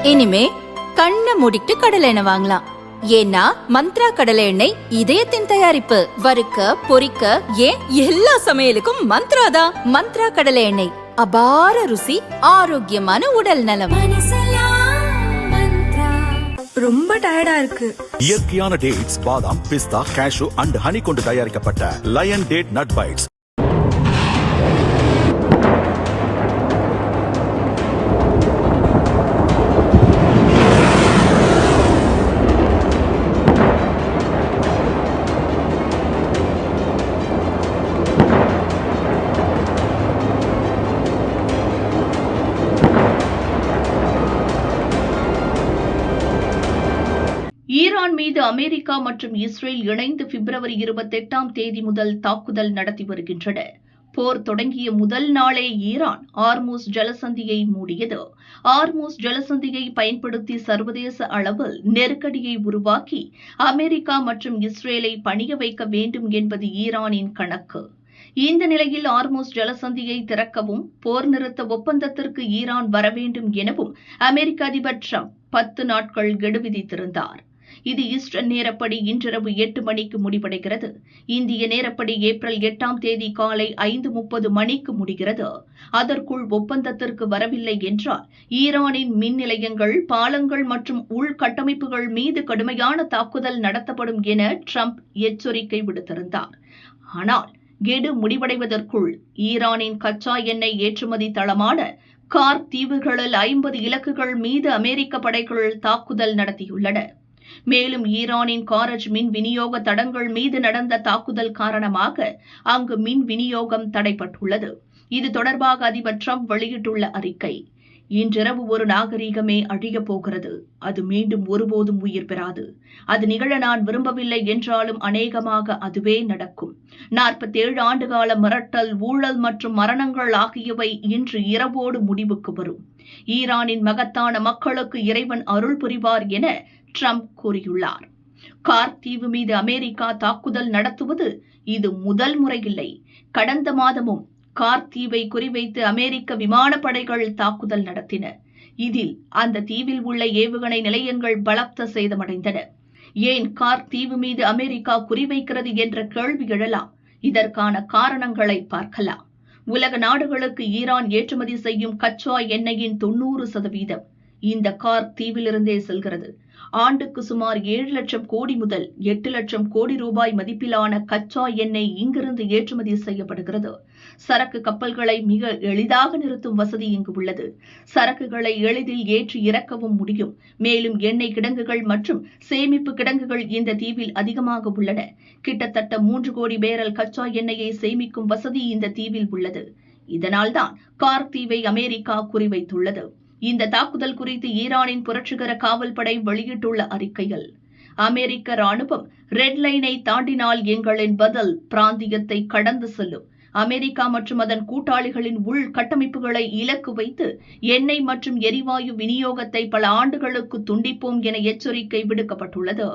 இனிமே கண்ணை மூடிட்டு கடலை எண்ணெய் வாங்கலாம். ஏன்னா மந்த்ரா கடலை எண்ணெய் இதயத்தின் தயாரிப்பு. வறுக்க பொரிக்க ஏன் எல்லா சமையலுக்கும் மந்த்ரா தான். மந்த்ரா கடலை எண்ணெய், அபார ருசி, ஆரோக்கியமான உடல் நலம். ரொம்ப டயர்டா இருக்கு. இயற்கையான டேட்ஸ், பாதாம், பிஸ்தா, கேஷு அண்ட் ஹனி கொண்டு தயாரிக்கப்பட்ட lion date nut bites. Iran மீது அமெரிக்கா மற்றும் இஸ்ரேல் இணைந்து பிப்ரவரி 28ஆம் தேதி முதல் தாக்குதல் நடத்தி வருகின்றன. போர் தொடங்கிய முதல் நாளே ஈரான் ஆர்மூஸ் ஜலசந்தியை மூடியது. ஆர்மூஸ் ஜலசந்தியை பயன்படுத்தி சர்வதேச அளவில் நெருக்கடியை உருவாக்கி அமெரிக்கா மற்றும் இஸ்ரேலை பணிய வைக்க வேண்டும் என்பது ஈரானின் கணக்கு. இந்த நிலையில் ஆர்மூஸ் ஜலசந்தியை திறக்கவும் போர் நிறுத்த ஒப்பந்தத்திற்கு ஈரான் வர வேண்டும் எனவும் அமெரிக்க அதிபர் டிரம்ப் 10 நாட்கள் கெடு விதித்திருந்தார். இது ஈஸ்டர் நேரப்படி இன்றிரவு 8 மணிக்கு முடிவடைகிறது. இந்திய நேரப்படி ஏப்ரல் 8ஆம் தேதி காலை 5:30 மணிக்கு முடிகிறது. அதற்குள் ஒப்பந்தத்திற்கு வரவில்லை என்றால் ஈரானின் மின் நிலையங்கள், பாலங்கள் மற்றும் உள்கட்டமைப்புகள் மீது கடுமையான தாக்குதல் நடத்தப்படும் என டிரம்ப் எச்சரிக்கை விடுத்திருந்தார். ஆனால் கெடு முடிவடைவதற்குள் ஈரானின் கச்சா எண்ணெய் ஏற்றுமதி தளமான கார் தீவுகளில் 50 இலக்குகள் மீது அமெரிக்க படைகள் தாக்குதல் நடத்தியுள்ளன. மேலும் ஈரானின் காரஜ் மின் விநியோக தடங்கள் மீது நடந்த தாக்குதல் காரணமாக அங்கு மின் விநியோகம் தடைப்பட்டுள்ளது. இது தொடர்பாக அதிபர் டிரம்ப் வெளியிட்டுள்ள அறிக்கை: இன்றிரவு ஒரு நாகரீகமே அழியப் போகிறது. அது மீண்டும் ஒருபோதும் உயிர் பெறாது. அது நிகழ நான் விரும்பவில்லை என்றாலும் அநேகமாக அதுவே நடக்கும். 47 ஆண்டுகால மிரட்டல், ஊழல் மற்றும் மரணங்கள் ஆகியவை இன்று இரவோடு முடிவுக்கு வரும். ஈரானின் மகத்தான மக்களுக்கு இறைவன் அருள் புரிவார் என டிரம்ப் கூறியுள்ளார். கார் தீவு மீது அமெரிக்கா தாக்குதல் நடத்துவது இது முதல் முறையில்லை. கடந்த மாதமும் கார் தீவை குறிவைத்து அமெரிக்க விமானப்படைகள் தாக்குதல் நடத்தின. இதில் அந்த தீவில் உள்ள ஏவுகணை நிலையங்கள் பலத்த சேதமடைந்தன. ஏன் கார் தீவு மீது அமெரிக்கா குறிவைக்கிறது என்ற கேள்வி எழலாம். இதற்கான காரணங்களை பார்க்கலாம். உலக நாடுகளுக்கு ஈரான் ஏற்றுமதி செய்யும் கச்சா எண்ணெயின் 90% இந்த கார் தீவிலிருந்தே செல்கிறது. ஆண்டுக்கு சுமார் 7 லட்சம் கோடி முதல் 8 லட்சம் கோடி ரூபாய் மதிப்பிலான கச்சா எண்ணெய் இங்கிருந்து ஏற்றுமதி செய்யப்படுகிறது. சரக்கு கப்பல்களை மிக எளிதாக நிறுத்தும் வசதி இங்கு உள்ளது. சரக்குகளை எளிதில் ஏற்றி இறக்கவும் முடியும். மேலும் எண்ணெய் கிடங்குகள் மற்றும் சேமிப்பு கிடங்குகள் இந்த தீவில் அதிகமாக உள்ளன. கிட்டத்தட்ட 3 கோடி பேரல் கச்சா எண்ணெயை சேமிக்கும் வசதி இந்த தீவில் உள்ளது. இதனால்தான் கார் தீவை அமெரிக்கா குறிவைத்துள்ளது. இந்த தாக்குதல் குறித்து ஈரானின் புரட்சிகர காவல்படை வெளியிட்டுள்ள அறிக்கையில், அமெரிக்க ராணுவம் ரெட் லைனை தாண்டினால் எங்களின் பதில் பிராந்தியத்தை கடந்து செல்லும். அமெரிக்கா மற்றும் அதன் கூட்டாளிகளின் உள்கட்டமைப்புகளை இலக்கு வைத்து எண்ணெய் மற்றும் எரிவாயு விநியோகத்தை பல ஆண்டுகளுக்கு துண்டிப்போம் என எச்சரிக்கை விடுக்கப்பட்டுள்ளது.